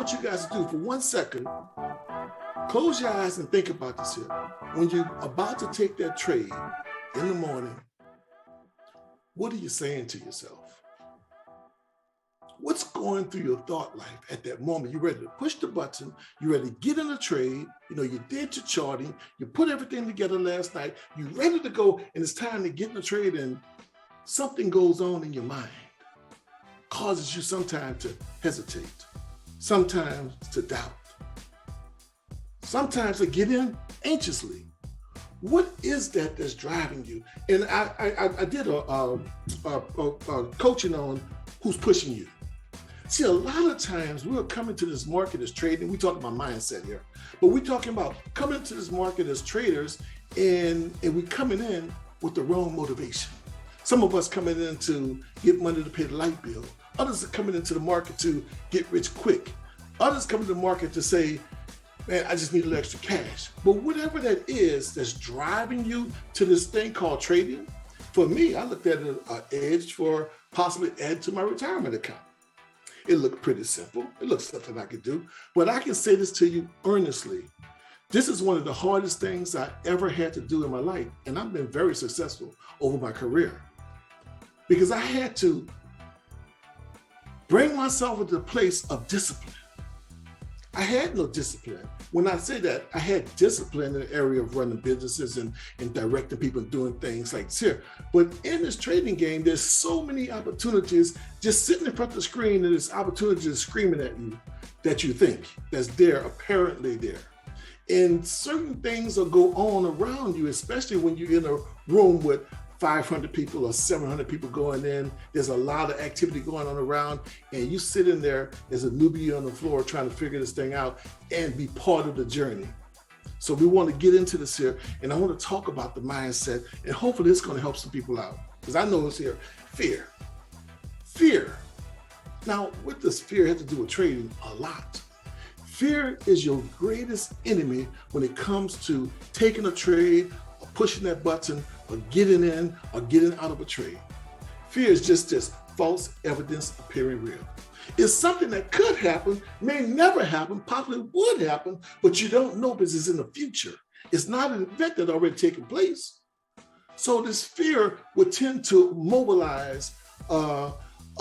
want you guys to do for 1 second, close your eyes and think about this here. When you're about to take that trade in the morning, what are you saying to yourself? What's going through your thought life at that moment? You're ready to push the button. You're ready to get in a trade. You know, you did your charting. You put everything together last night. You're ready to go, and it's time to get in a trade, and something goes on in your mind. Causes you sometimes to hesitate, sometimes to doubt, sometimes to get in anxiously. What is that that's driving you? And I did a coaching on who's pushing you. See, a lot of times we're coming to this market as trading. We talk about mindset here, but we're talking about coming to this market as traders, and we're coming in with the wrong motivation. Some of us coming in to get money to pay the light bill. Others are coming into the market to get rich quick. Others come to the market to say, man, I just need a little extra cash. But whatever that is that's driving you to this thing called trading, for me, I looked at an edge for possibly add to my retirement account. It looked pretty simple. It looks something I could do. But I can say this to you earnestly. This is one of the hardest things I ever had to do in my life. And I've been very successful over my career. Because I had to bring myself into a place of discipline. I had no discipline. When I say that, I had discipline in the area of running businesses and directing people and doing things like this here. But in this trading game, there's so many opportunities just sitting in front of the screen, and there's opportunities screaming at you that you think that's there, apparently there. And certain things will go on around you, especially when you're in a room with 500 people or 700 people going in. There's a lot of activity going on around, and you sit in there as a newbie on the floor trying to figure this thing out and be part of the journey. So we want to get into this here, and I want to talk about the mindset, and hopefully it's going to help some people out, because I know it's here. Fear. Fear. Now, what does fear have to do with trading? A lot. Fear is your greatest enemy when it comes to taking a trade, or pushing that button, or getting in or getting out of a trade. Fear is just this false evidence appearing real. It's something that could happen, may never happen, possibly would happen, but you don't know because it's in the future. It's not an event that already taken place. So this fear would tend to mobilize a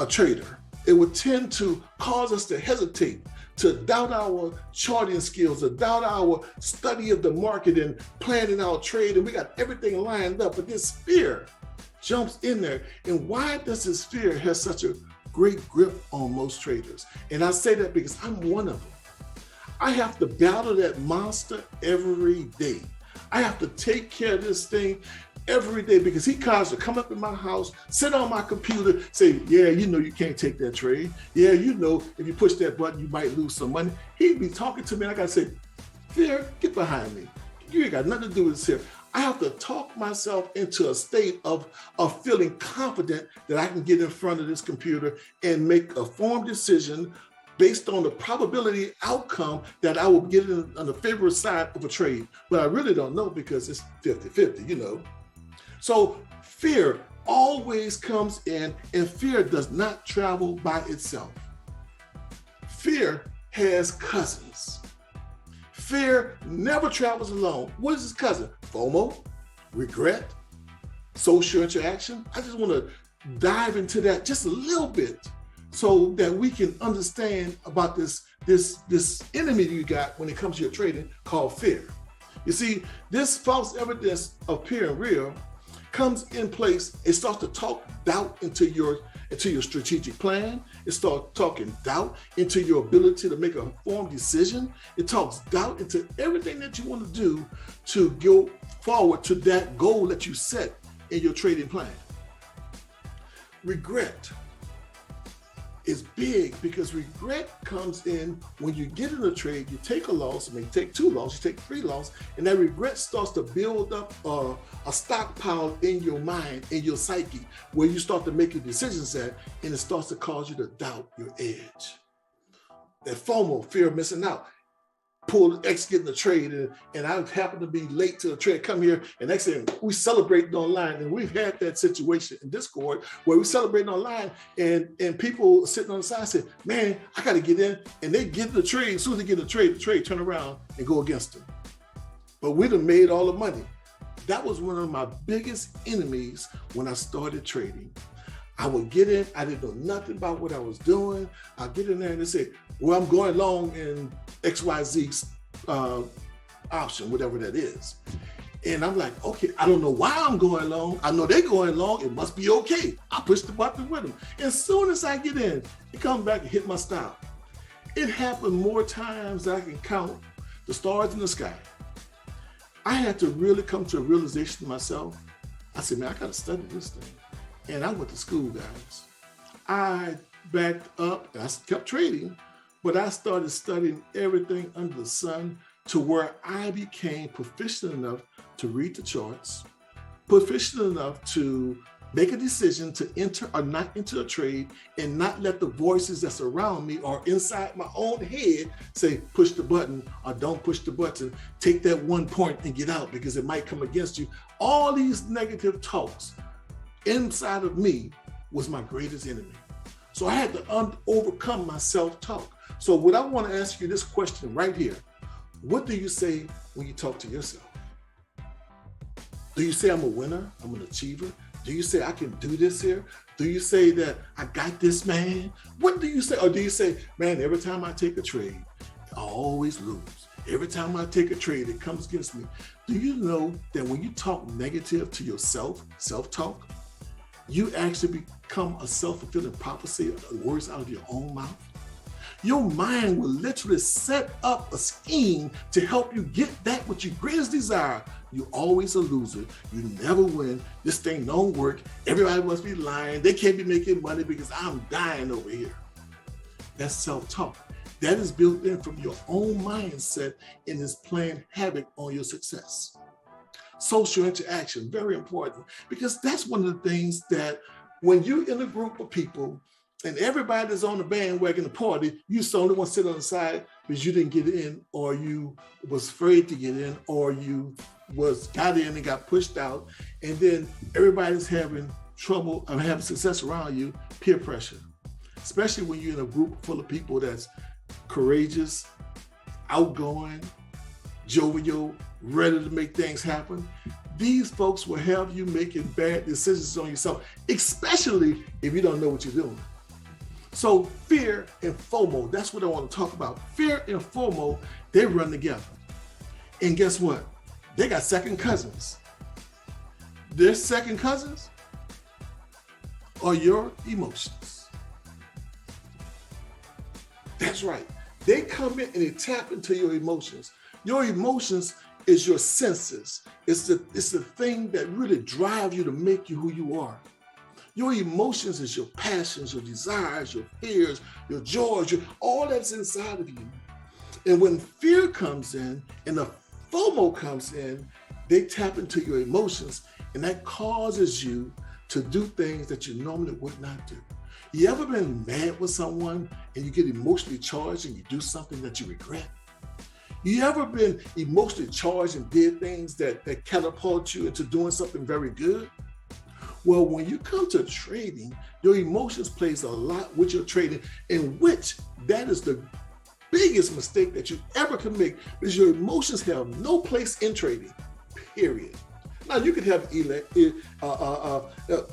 trader. It would tend to cause us to hesitate, to doubt our charting skills, to doubt our study of the market and planning our trade, and we got everything lined up, but this fear jumps in there. And why does this fear have such a great grip on most traders? And I say that because I'm one of them. I have to battle that monster every day. I have to take care of this thing every day, because he tries to come up in my house, sit on my computer, say, yeah, you know you can't take that trade. Yeah, you know if you push that button, you might lose some money. He'd be talking to me, and I gotta say, Fear, get behind me. You ain't got nothing to do with this here. I have to talk myself into a state of feeling confident that I can get in front of this computer and make a informed decision based on the probability outcome that I will get on the favorable side of a trade. But I really don't know, because it's 50-50, you know. So fear always comes in, and fear does not travel by itself. Fear has cousins. Fear never travels alone. What is his cousin? FOMO, regret, social interaction. I just want to dive into that just a little bit so that we can understand about this enemy you got when it comes to your trading called fear. You see, this false evidence appearing real comes in place. It starts to talk doubt into your strategic plan. It starts talking doubt into your ability to make an informed decision. It talks doubt into everything that you want to do to go forward to that goal that you set in your trading plan. Regret is big, because regret comes in when you get in a trade, you take a loss, you may take 2 losses, you take 3 losses, and that regret starts to build up a stockpile in your mind, in your psyche, where you start to make your decisions at, and it starts to cause you to doubt your edge. That FOMO, fear of missing out. executing the trade, and I happen to be late to the trade, come here, and next thing we celebrating online. And we've had that situation in Discord where we celebrating online, and people sitting on the side say, man, I got to get in, and they get the trade. As soon as they get the trade turn around and go against them. But we'd have made all the money. That was one of my biggest enemies when I started trading. I would get in, I didn't know nothing about what I was doing. I'd get in there and they say, well, I'm going long in XYZ option, whatever that is. And I'm like, okay, I don't know why I'm going long. I know they're going long, it must be okay. I push the button with them. And as soon as I get in, it comes back and hit my stop. It happened more times than I can count the stars in the sky. I had to really come to a realization myself. I said, man, I gotta study this thing. And I went to school, guys. I backed up and I kept trading, but I started studying everything under the sun to where I became proficient enough to read the charts, proficient enough to make a decision to enter or not enter a trade, and not let the voices that's around me or inside my own head say, push the button or don't push the button, take that 1 point and get out because it might come against you. All these negative talks inside of me was my greatest enemy. So I had to overcome my self-talk. So what I want to ask you this question right here, what do you say when you talk to yourself? Do you say I'm a winner? I'm an achiever? Do you say I can do this here? Do you say that I got this, man? What do you say? Or do you say, man, every time I take a trade, I always lose. Every time I take a trade, it comes against me. Do you know that when you talk negative to yourself, self-talk, you actually become a self-fulfilling prophecy of the words out of your own mouth? Your mind will literally set up a scheme to help you get that what you greatest desire. You're always a loser. You never win. This thing don't work. Everybody must be lying. They can't be making money because I'm dying over here. That's self-talk. That is built in from your own mindset and is playing havoc on your success. Social interaction, very important, because that's one of the things that when you're in a group of people and everybody's on the bandwagon, the party, you the only one sitting on the side because you didn't get in, or you was afraid to get in, or you got in and got pushed out, and then everybody's having trouble and having success around you, peer pressure. Especially when you're in a group full of people that's courageous, outgoing, jovial, ready to make things happen. These folks will have you making bad decisions on yourself, especially if you don't know what you're doing. So fear and FOMO, that's what I want to talk about. Fear and FOMO, they run together. And guess what? They got second cousins. Their second cousins are your emotions. That's right. They come in and they tap into your emotions. Your emotions is your senses. It's the thing that really drives you to make you who you are. Your emotions is your passions, your desires, your fears, your joys, all that's inside of you. And when fear comes in and the FOMO comes in, they tap into your emotions, and that causes you to do things that you normally would not do. You ever been mad with someone and you get emotionally charged and you do something that you regret? You ever been emotionally charged and did things that catapult you into doing something very good? Well, when you come to trading, your emotions plays a lot with your trading, in which that is the biggest mistake that you ever can make, because your emotions have no place in trading, period. Now you can have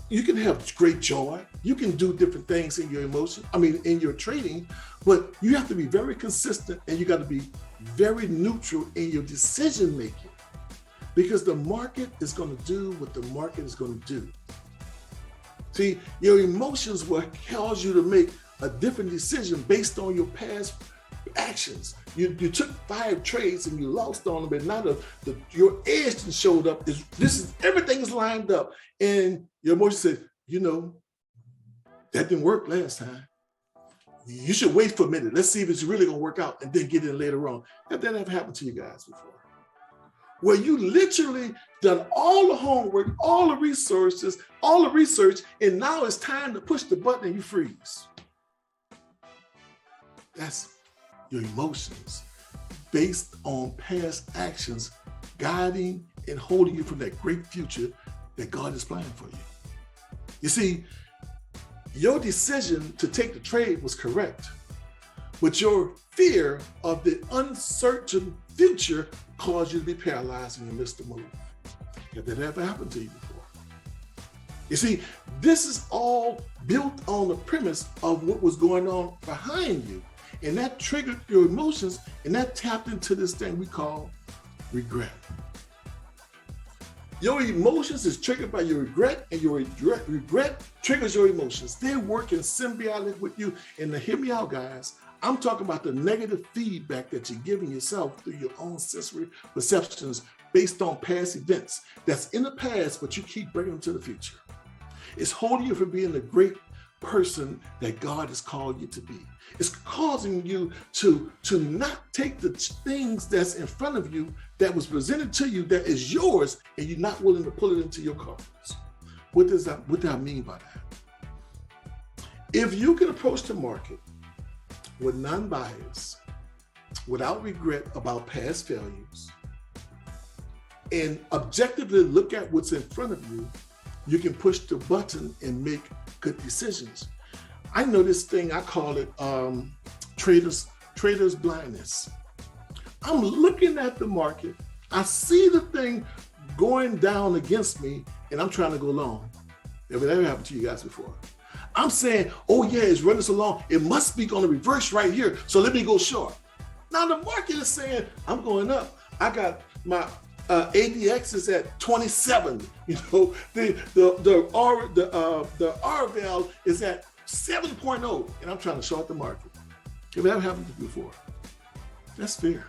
you can have great joy. You can do different things in your in your trading, but you have to be very consistent and you got to be very neutral in your decision making, because the market is going to do what the market is going to do. See, your emotions will cause you to make a different decision based on your past actions. You took 5 trades and you lost on them, but now your edge showed up. Everything is lined up, and your emotion said, that didn't work last time. You should wait for a minute. Let's see if it's really gonna work out, and then get in later on. Have that ever happened to you guys before? Where you literally done all the homework, all the resources, all the research, and now it's time to push the button and you freeze. That's your emotions based on past actions, guiding and holding you from that great future that God is planning for you. You see, your decision to take the trade was correct, but your fear of the uncertain future caused you to be paralyzed and you missed the move. Have that ever happened to you before? You see, this is all built on the premise of what was going on behind you. And that triggered your emotions, and that tapped into this thing we call regret. Your emotions is triggered by your regret, and your regret triggers your emotions. They're working symbiotic with you. And to hear me out, guys, I'm talking about the negative feedback that you're giving yourself through your own sensory perceptions based on past events that's in the past, but you keep bringing them to the future. It's holding you from being the great person that God has called you to be. It's causing you to not take the things that's in front of you that was presented to you that is yours, and you're not willing to pull it into your coffers. What do I mean by that? If you can approach the market with non-bias, without regret about past failures, and objectively look at what's in front of you, you can push the button and make good decisions. I know this thing, I call it trader's blindness. I'm looking at the market, I see the thing going down against me, and I'm trying to go long. Have it ever happened to you guys before? I'm saying, oh yeah, it's running so long, it must be going to reverse right here, so let me go short. Now the market is saying, I'm going up. I got my ADX is at 27. You know, the R-val is at 7.0, and I'm trying to short the market. Have that happened to you before? That's fear.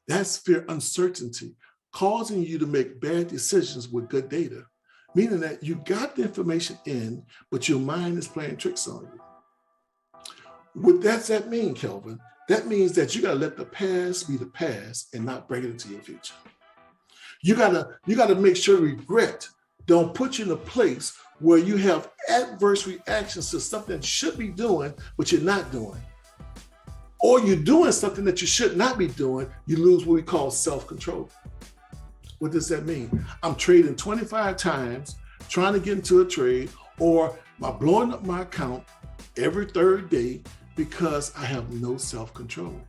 That's fear, uncertainty, causing you to make bad decisions with good data, meaning that you got the information in, but your mind is playing tricks on you. What does that mean, Kelvin? That means that you gotta let the past be the past and not bring it into your future. You gotta make sure regret don't put you in a place where you have adverse reactions to something you should be doing, but you're not doing. Or you're doing something that you should not be doing, you lose what we call self-control. What does that mean? I'm trading 25 times, trying to get into a trade, or I'm blowing up my account every third day because I have no self-control.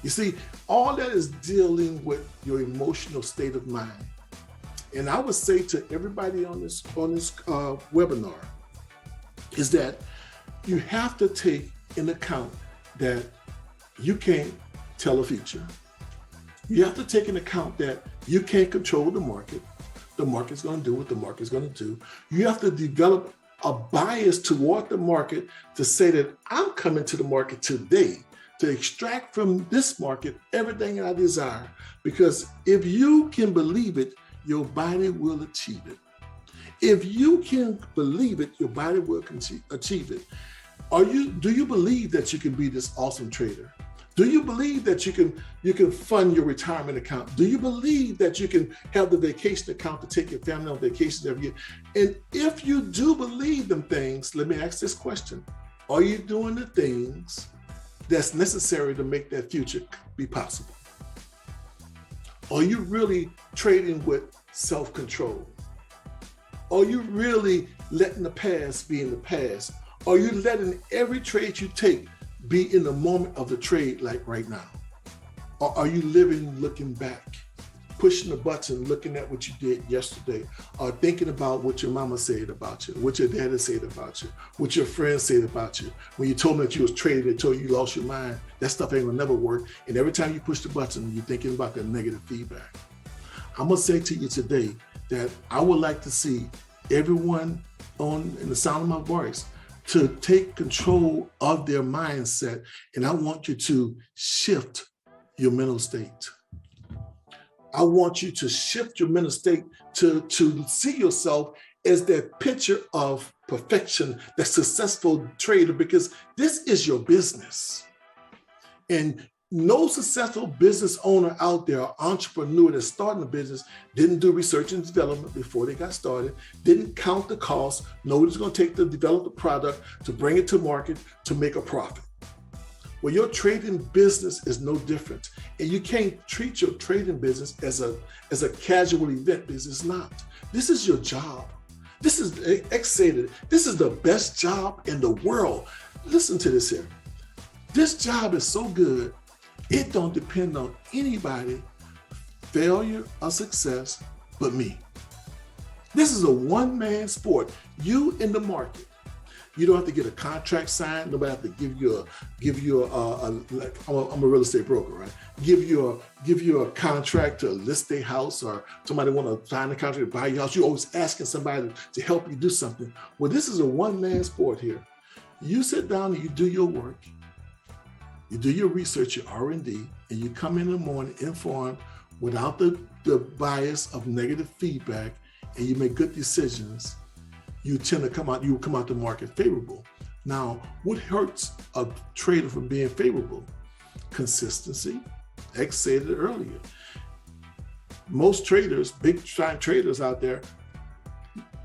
You see, all that is dealing with your emotional state of mind. And I would say to everybody on this webinar is that you have to take into account that you can't tell a future. You have to take into account that you can't control the market. The market's going to do what the market's going to do. You have to develop a bias toward the market to say that I'm coming to the market today to extract from this market everything I desire. Because if you can believe it, your body will achieve it. If you can believe it, your body will achieve it. Do you believe that you can be this awesome trader? Do you believe that you can fund your retirement account? Do you believe that you can have the vacation account to take your family on vacations every year? And if you do believe them things, let me ask this question. Are you doing the things that's necessary to make that future be possible? Are you really trading with self-control? Are you really letting the past be in the past? Are you letting every trade you take be in the moment of the trade, like right now? Or are you living looking back, pushing the button, looking at what you did yesterday, or thinking about what your mama said about you, what your daddy said about you, what your friends said about you? When you told them that you was trading, they told you lost your mind. That stuff ain't gonna never work. And every time you push the button, you're thinking about that negative feedback. I'm gonna say to you today that I would like to see everyone in the sound of my voice to take control of their mindset. And I want you to shift your mental state. I want you to shift your mental state to see yourself as that picture of perfection, that successful trader, because this is your business. And no successful business owner out there, or entrepreneur that's starting a business, didn't do research and development before they got started, didn't count the cost, know what it's going to take to develop the product, to bring it to market, to make a profit. Well, your trading business is no different. And you can't treat your trading business as a casual event, because it's not. This is your job. This is this is the best job in the world. Listen to this here. This job is so good, it don't depend on anybody, failure or success, but me. This is a one-man sport. You in the market. You don't have to get a contract signed. Nobody have to give you like, I'm a real estate broker, right? Give you a contract to list a house, or somebody want to sign a contract to buy your house. You're always asking somebody to help you do something. Well, this is a one-man sport here. You sit down and you do your work. You do your research, your R&D, and you come in the morning informed, without the bias of negative feedback, and you make good decisions. You tend to come out the market favorable. Now, what hurts a trader from being favorable? Consistency. X said it earlier. Most traders, big time traders out there,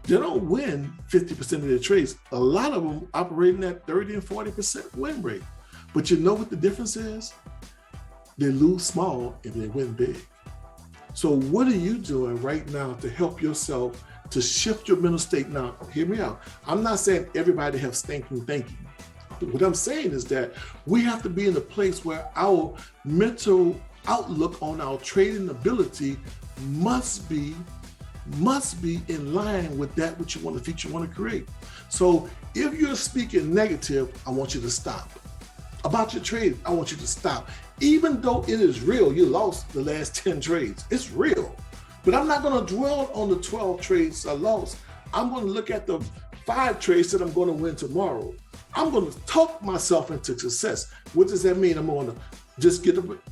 they don't win 50% of their trades. A lot of them operating at 30 and 40% win rate. But you know what the difference is? They lose small and they win big. So what are you doing right now to help yourself to shift your mental state? Now, hear me out. I'm not saying everybody has stinking thinking. What I'm saying is that we have to be in a place where our mental outlook on our trading ability must be in line with that which you want, the future you want to create. So if you're speaking negative, I want you to stop. About your trade, I want you to stop. Even though it is real, you lost the last 10 trades. It's real. But I'm not going to dwell on the 12 trades I lost. I'm going to look at the 5 trades that I'm going to win tomorrow. I'm going to talk myself into success. What does that mean? I'm going to just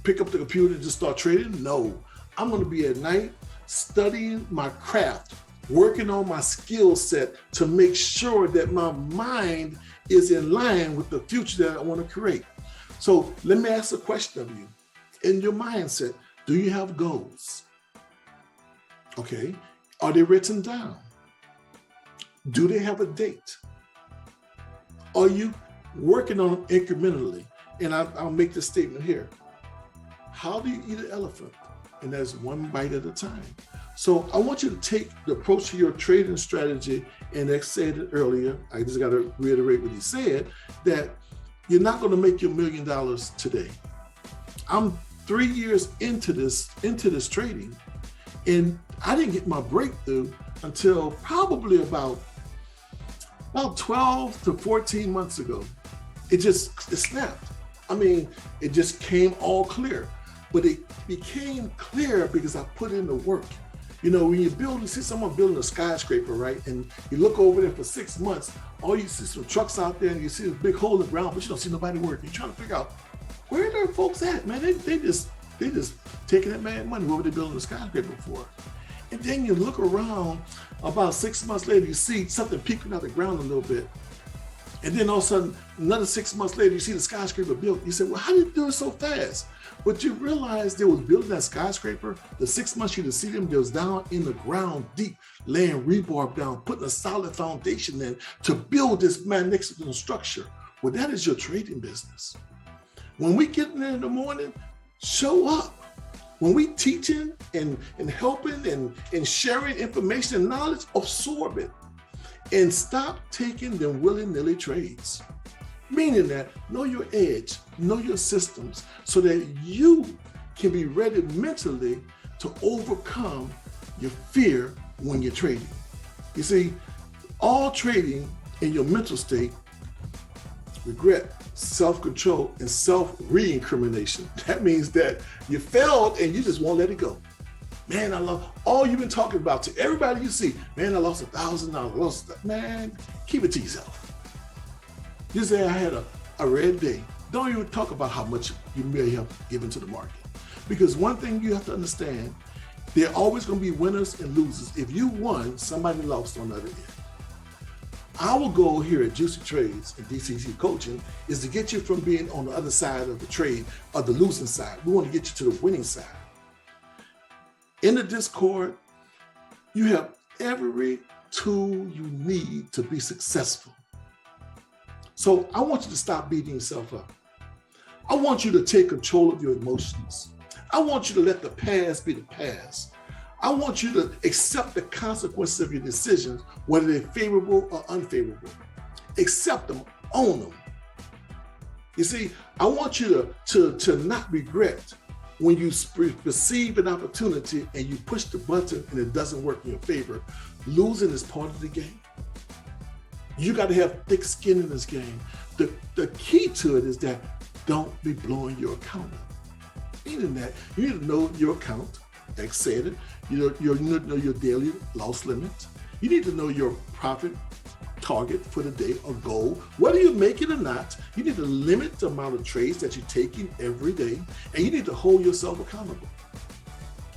pick up the computer and just start trading? No. I'm going to be at night studying my craft, working on my skill set to make sure that my mind is in line with the future that I want to create. So let me ask a question of you. In your mindset, do you have goals? Okay. Are they written down? Do they have a date? Are you working on them incrementally? And I'll make this statement here. How do you eat an elephant? And that's one bite at a time. So I want you to take the approach to your trading strategy, and X said it earlier, I just got to reiterate what he said, that you're not going to make your $1 million today. I'm 3 years into this trading, and I didn't get my breakthrough until probably about 12 to 14 months ago. It snapped. I mean, it just came all clear. But it became clear because I put in the work. You know, when you see someone building a skyscraper, right? And you look over there for 6 months, all you see some trucks out there and you see a big hole in the ground, but you don't see nobody working. You're trying to figure out, where are their folks at, man? They just taking that man money. What were they building a skyscraper for? And then you look around, about 6 months later, you see something peeking out the ground a little bit. And then all of a sudden, another 6 months later, you see the skyscraper built. You say, well, how did you do it so fast? But you realize they was building that skyscraper. The 6 months you didn't see them, they was down in the ground deep, laying rebar down, putting a solid foundation in to build this magnificent structure. Well, that is your trading business. When we get in there in the morning, show up. When we teaching and helping and sharing information and knowledge, absorb it. And stop taking them willy-nilly trades. Meaning that know your edge, know your systems, so that you can be ready mentally to overcome your fear when you're trading. You see, all trading in your mental state, regret, self-control, and self-reincrimination. That means that you failed and you just won't let it go. Man, I love all you've been talking about to everybody you see. Man, I lost $1,000. Man, keep it to yourself. You say I had a red day. Don't even talk about how much you may have given to the market. Because one thing you have to understand, there are always going to be winners and losers. If you won, somebody lost on the other end. Our goal here at Juicy Trades and DCC Coaching is to get you from being on the other side of the trade or the losing side. We want to get you to the winning side. In the Discord, you have every tool you need to be successful. So I want you to stop beating yourself up. I want you to take control of your emotions. I want you to let the past be the past. I want you to accept the consequences of your decisions, whether they're favorable or unfavorable. Accept them, own them. You see, I want you to not regret when you perceive an opportunity and you push the button and it doesn't work in your favor. Losing is part of the game. You got to have thick skin in this game. The key to it is that don't be blowing your account up. Meaning that you need to know your account. X said it. You need to know your daily loss limit. You need to know your profit target for the day or goal. Whether you make it or not, you need to limit the amount of trades that you're taking every day, and you need to hold yourself accountable.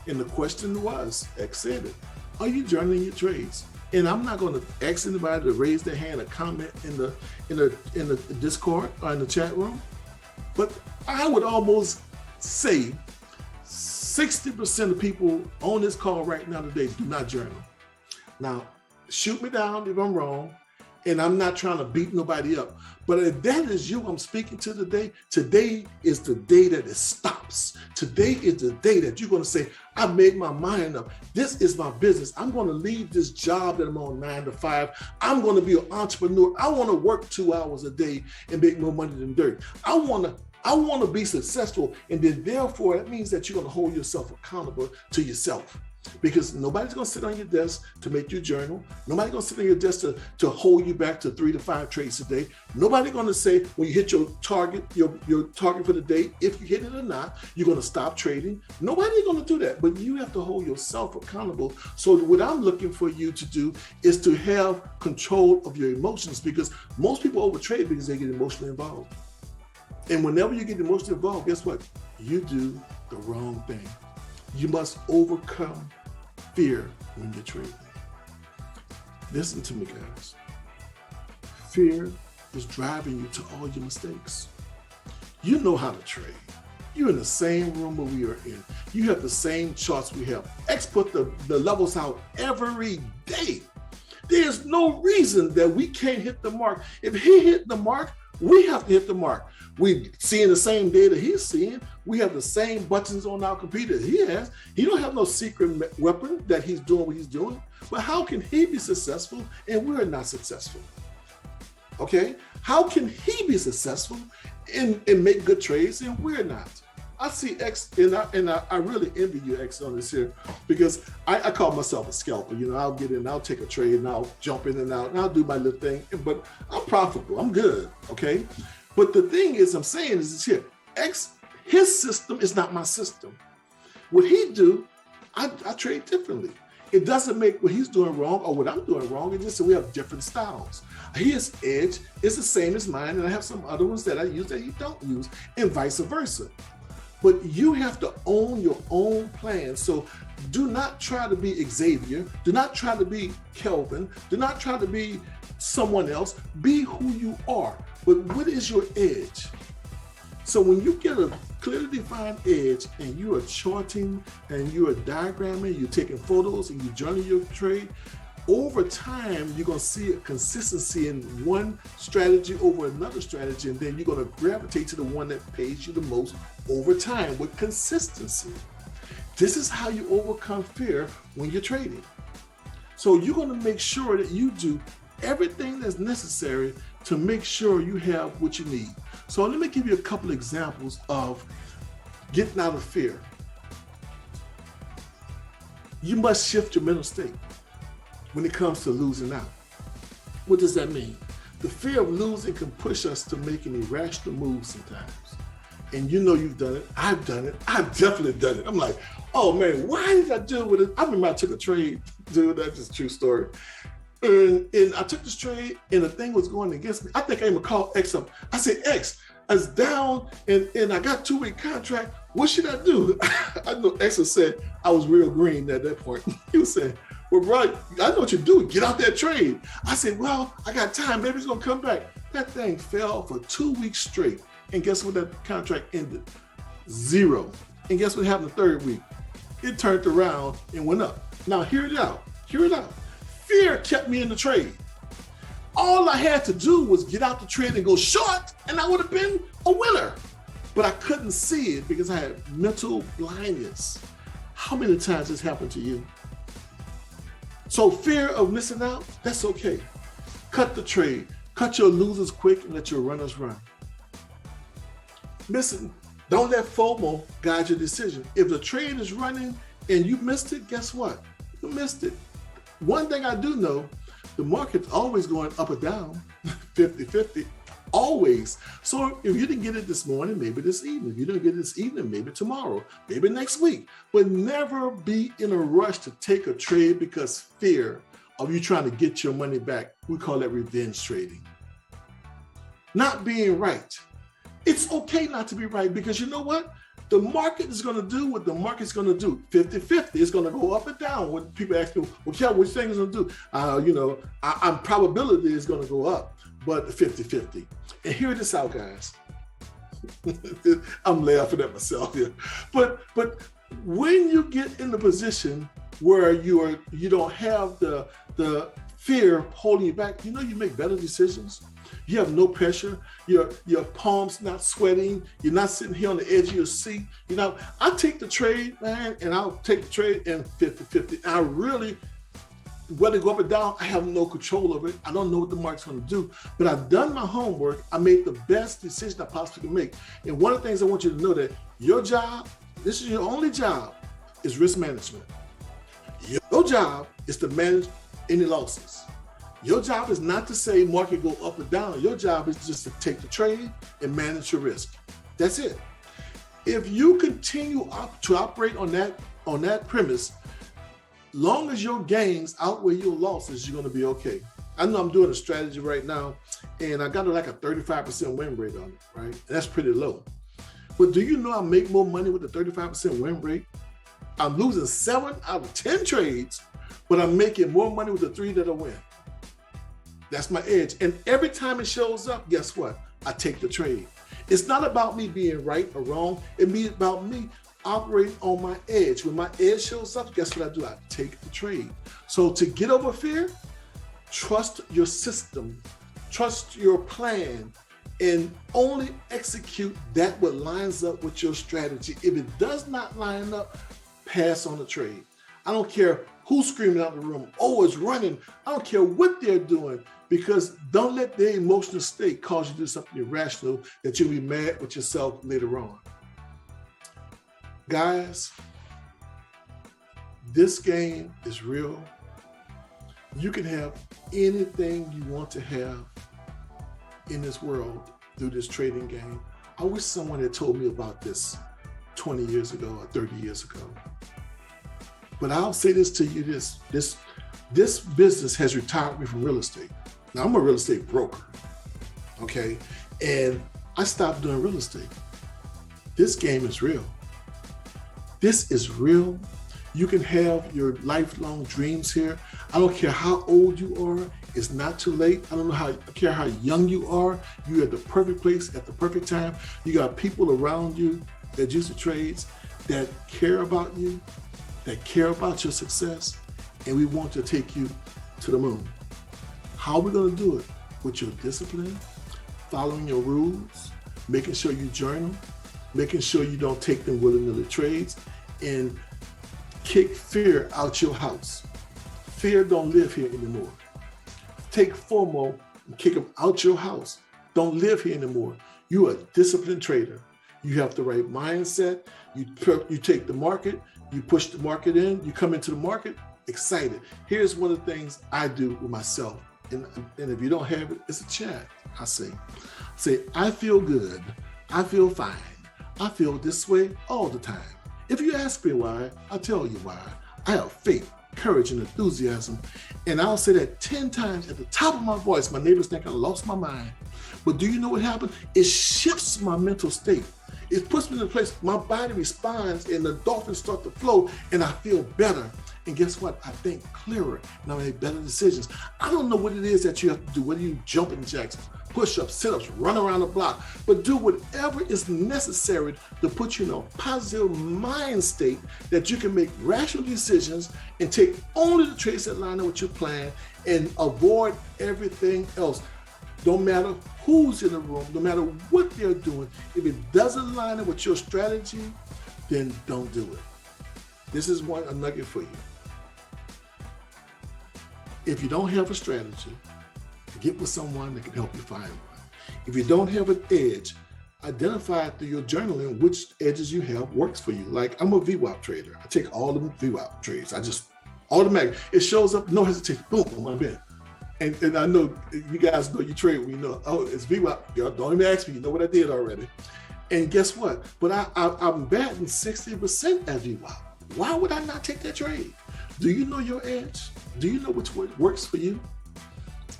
And the question was, X said it, are you journaling your trades? And I'm not going to ask anybody to raise their hand or comment in the Discord or in the chat room, but I would almost say 60% of people on this call right now today do not journal. Now, shoot me down if I'm wrong, and I'm not trying to beat nobody up. But if that is you I'm speaking to today is the day that it stops. Today is the day that you're going to say, I made my mind up. This is my business. I'm going to leave this job that I'm on 9 to 5. I'm going to be an entrepreneur. I want to work 2 hours a day and make more money than dirt. I want to be successful. And then therefore, that means that you're going to hold yourself accountable to yourself. Because nobody's going to sit on your desk to make you journal. Nobody's going to sit on your desk to hold you back to 3 to 5 trades a day. Nobody's going to say when you hit your target, your target for the day, if you hit it or not, you're going to stop trading. Nobody's going to do that, but you have to hold yourself accountable. So what I'm looking for you to do is to have control of your emotions, because most people overtrade because they get emotionally involved. And whenever you get emotionally involved, guess what? You do the wrong thing. You must overcome fear when you're trading. Listen to me, guys. Fear is driving you to all your mistakes. You know how to trade. You're in the same room where we are in. You have the same charts we have. X put the levels out every day. There's no reason that we can't hit the mark. If he hit the mark, we have to hit the mark. We're seeing the same data he's seeing. We have the same buttons on our computer he has. He don't have no secret weapon that he's doing what he's doing. But how can he be successful and we're not successful? Okay? How can he be successful and make good trades and we're not? I see X, and I really envy you, X, on this here, because I call myself a scalper. You know, I'll get in, I'll take a trade, and I'll jump in and out, and I'll do my little thing. But I'm profitable. I'm good. Okay. But the thing is, I'm saying is this here, X, his system is not my system. What he do, I trade differently. It doesn't make what he's doing wrong or what I'm doing wrong. It's just that we have different styles. His edge is the same as mine, and I have some other ones that I use that he don't use, and vice versa. But you have to own your own plan. So do not try to be Xavier. Do not try to be Kelvin. Do not try to be someone else. Be who you are. But what is your edge? So when you get a clearly defined edge and you are charting and you are diagramming, you're taking photos and you journal your trade, over time, you're going to see a consistency in one strategy over another strategy, and then you're going to gravitate to the one that pays you the most over time with consistency. This is how you overcome fear when you're trading. So you're going to make sure that you do everything that's necessary to make sure you have what you need. So let me give you a couple examples of getting out of fear. You must shift your mental state when it comes to losing out. What does that mean? The fear of losing can push us to make an irrational move sometimes. And you know you've done it. I've done it. I've definitely done it. I'm like, oh man, why did I do it with it? I remember I took a trade, dude, that's just a true story. And I took this trade and the thing was going against me. I think I even called X up. I said, X, I was down and I got 2-week contract. What should I do? I know X said I was real green at that point. He was saying, well, bro, I know what you're doing. Get out that trade. I said, well, I got time. Maybe it's going to come back. That thing fell for 2 weeks straight. And guess what that contract ended? 0. And guess what happened the third week? It turned around and went up. Now, hear it out. Hear it out. Fear kept me in the trade. All I had to do was get out the trade and go short, and I would have been a winner. but I couldn't see it because I had mental blindness. How many times this happened to you? So fear of missing out, that's okay. Cut the trade. Cut your losers quick and let your runners run. Listen, don't let FOMO guide your decision. If the trade is running and you missed it, guess what? You missed it. One thing I do know, the market's always going up or down, 50-50, always. So if you didn't get it this morning, maybe this evening. If you didn't get it this evening, maybe tomorrow, maybe next week. But never be in a rush to take a trade because fear of you trying to get your money back. We call that revenge trading. Not being right. It's okay not to be right because you know what? The market is going to do what the market's going to do. 50-50. It's going to go up and down. When people ask me, well, Kel, what you think it's going to do? I'm probability is going to go up, but 50-50. And hear this out, guys. I'm laughing at myself here. But when you get in the position where you don't have the fear holding you back, you make better decisions. You have no pressure. Your palms not sweating. You're not sitting here on the edge of your seat. I take the trade, man, and I'll take the trade in 50-50. I really, whether it go up or down, I have no control over it. I don't know what the market's going to do, but I've done my homework. I made the best decision I possibly can make. And one of the things I want you to know that your job, this is your only job, is risk management. Your job is to manage any losses. Your job is not to say market go up or down. Your job is just to take the trade and manage your risk. That's it. If you continue to operate on that premise, long as your gains outweigh your losses, you're going to be okay. I know I'm doing a strategy right now, and I got like a 35% win rate on it, right? And that's pretty low. But do you know I make more money with the 35% win rate? I'm losing 7 out of 10 trades, but I'm making more money with the 3 that I win. That's my edge. And every time it shows up, guess what? I take the trade. It's not about me being right or wrong. It's about me operating on my edge. When my edge shows up, guess what I do? I take the trade. So to get over fear, trust your system, trust your plan, and only execute that what lines up with your strategy. If it does not line up, pass on the trade. I don't care who's screaming out in the room, oh, it's running. I don't care what they're doing, because don't let their emotional state cause you to do something irrational that you'll be mad with yourself later on. Guys, this game is real. You can have anything you want to have in this world through this trading game. I wish someone had told me about this 20 years ago or 30 years ago. But I'll say this to you, this business has retired me from real estate. Now, I'm a real estate broker, okay? And I stopped doing real estate. This game is real. This is real. You can have your lifelong dreams here. I don't care how old you are. It's not too late. I care how young you are. You're at the perfect place at the perfect time. You got people around you that use the trades that care about you, that care about your success, and we want to take you to the moon. How are we going to do it? With your discipline, following your rules, making sure you journal, making sure you don't take them willy-nilly trades, and kick fear out your house. Fear don't live here anymore. Take FOMO and kick them out your house. Don't live here anymore. You are a disciplined trader. You have the right mindset. You take the market, you push the market in, you come into the market excited. Here's one of the things I do with myself. And if you don't have it, it's a chat. I say, I feel good. I feel fine. I feel this way all the time. If you ask me why, I'll tell you why. I have faith, courage, and enthusiasm. And I'll say that 10 times at the top of my voice. My neighbors think I lost my mind. But do you know what happened? It shifts my mental state. It puts me in a place, my body responds, and the endorphins start to flow, and I feel better. And guess what? I think clearer, and I make better decisions. I don't know what it is that you have to do, whether you jumping jacks, push-ups, sit-ups, run around the block, but do whatever is necessary to put you in a positive mind state that you can make rational decisions and take only the trades that line up with your plan and avoid everything else. Don't matter who's in the room, no matter what they're doing, if it doesn't line up with your strategy, then don't do it. This is a nugget for you. If you don't have a strategy, get with someone that can help you find one. If you don't have an edge, identify through your journaling which edges you have works for you. Like, I'm a VWAP trader. I take all the VWAP trades. I just automatic. It shows up, no hesitation. Boom, I'm in. And I know you guys know you trade when you know, oh, it's VWAP. Y'all don't even ask me. You know what I did already. And guess what? But I'm batting 60% at VWAP. Why would I not take that trade? Do you know your edge? Do you know which works for you?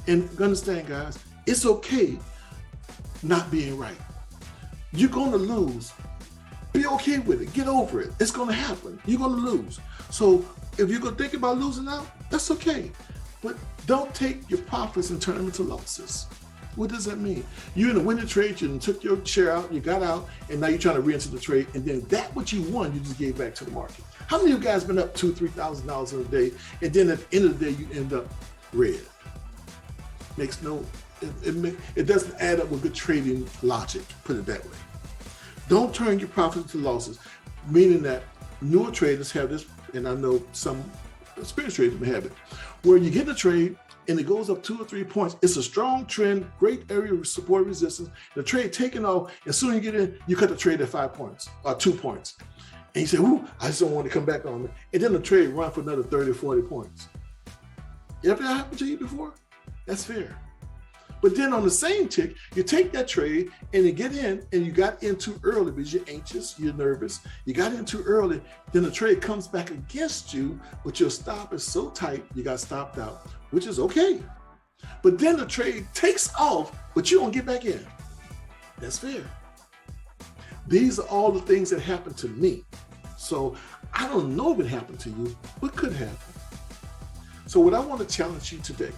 And understand, guys, it's okay not being right. You're going to lose. Be okay with it. Get over it. It's going to happen. You're going to lose. So if you're going to think about losing out, that's okay. But don't take your profits and turn them into losses. What does that mean? You're in a winning trade, you took your share out, you got out, and now you're trying to re-enter the trade, and then that what you won, you just gave back to the market. How many of you guys been up $2,000, $3,000 in a day, and then at the end of the day, you end up red? Makes no, it doesn't add up with good trading logic, put it that way. Don't turn your profits into losses, meaning that newer traders have this, and I know some experienced traders may have it, where you get a trade and it goes up 2 or 3 points. It's a strong trend, great area of support resistance. The trade taking off, as soon as you get in, you cut the trade at 5 points or 2 points. And you say, ooh, I just don't want to come back on it. And then the trade run for another 30 or 40 points. Ever that happened to you before? That's fair. But then on the same tick, you take that trade and you get in and you got in too early because you're anxious, you're nervous, you got in too early, then the trade comes back against you, but your stop is so tight, you got stopped out, which is okay. But then the trade takes off, but you don't get back in. That's fair. These are all the things that happened to me. So I don't know if it happened to you, but could happen. So what I want to challenge you today,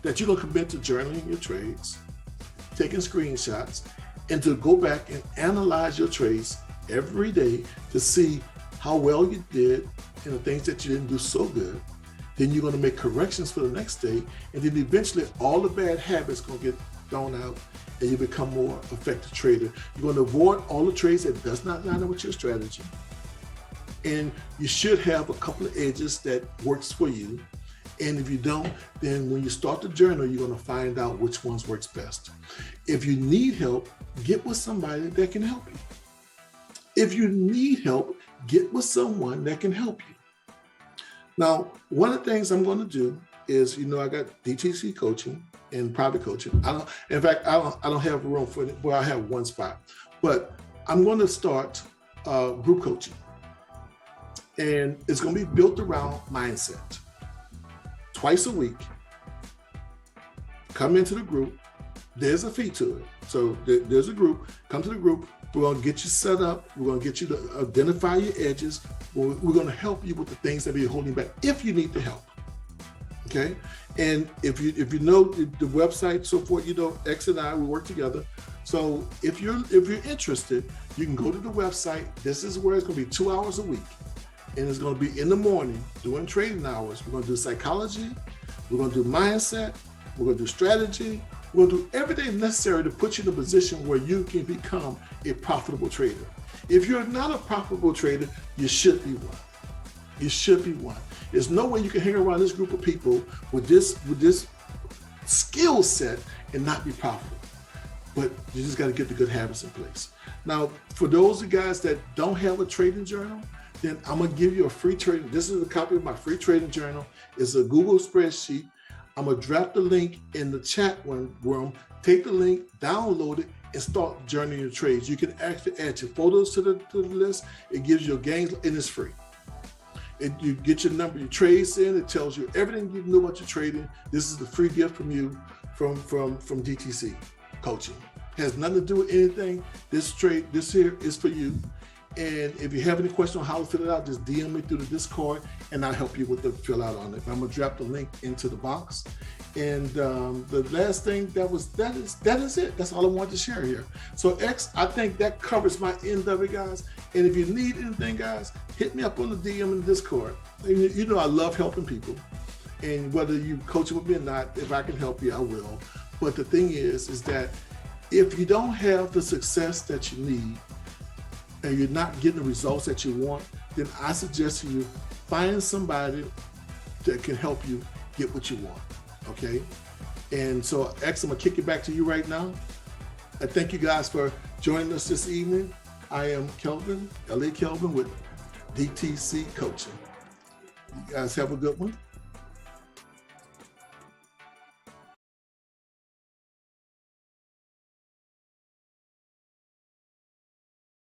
that you're going to commit to journaling your trades, taking screenshots, and to go back and analyze your trades every day to see how well you did and the things that you didn't do so good. Then you're going to make corrections for the next day, and then eventually all the bad habits going to get thrown out and you become more effective trader. You're going to avoid all the trades that does not line up with your strategy. And you should have a couple of edges that works for you. And if you don't, then when you start the journal, you're going to find out which ones works best. If you need help, get with somebody that can help you. If you need help, get with someone that can help you. Now, one of the things I'm going to do is, I got DTC coaching and private coaching. I don't have room for it. Well, I have one spot, but I'm going to start group coaching, and it's going to be built around mindset. Twice a week, come into the group. There's a fee to it. So there's a group, come to the group. We're going to get you set up. We're going to get you to identify your edges. We're going to help you with the things that are holding you back if you need the help. Okay? And if you know the website, so forth, X and I, we work together. So if you're interested, you can go to the website. This is where it's going to be 2 hours a week. And it's going to be in the morning during trading hours. We're going to do psychology. We're going to do mindset. We're going to do strategy. We're going to do everything necessary to put you in a position where you can become a profitable trader. If you're not a profitable trader, you should be one. You should be one. There's no way you can hang around this group of people with this skill set and not be profitable. But you just got to get the good habits in place. Now, for those of you guys that don't have a trading journal, then I'm going to give you a free trading. This is a copy of my free trading journal. It's a Google spreadsheet. I'm going to drop the link in the chat room. Take the link, download it, and start journaling your trades. You can actually add your photos to the list. It gives you your gains, and it's free. You get your number, your trades in. It tells you everything you know about your trading. This is the free gift from you from DTC coaching. It has nothing to do with anything. This here is for you. And if you have any question on how to fill it out, just DM me through the Discord, and I'll help you with the fill out on it. I'm gonna drop the link into the box. And the last thing that is it. That's all I wanted to share here. So X, I think that covers my end of it, guys. And if you need anything, guys, hit me up on the DM in the Discord. I love helping people. And whether you coach with me or not, if I can help you, I will. But the thing is that if you don't have the success that you need and you're not getting the results that you want, then I suggest you find somebody that can help you get what you want, okay? And so, X, I'm gonna kick it back to you right now. I thank you guys for joining us this evening. I am Kelvin, L.A. Kelvin with DTC Coaching. You guys have a good one.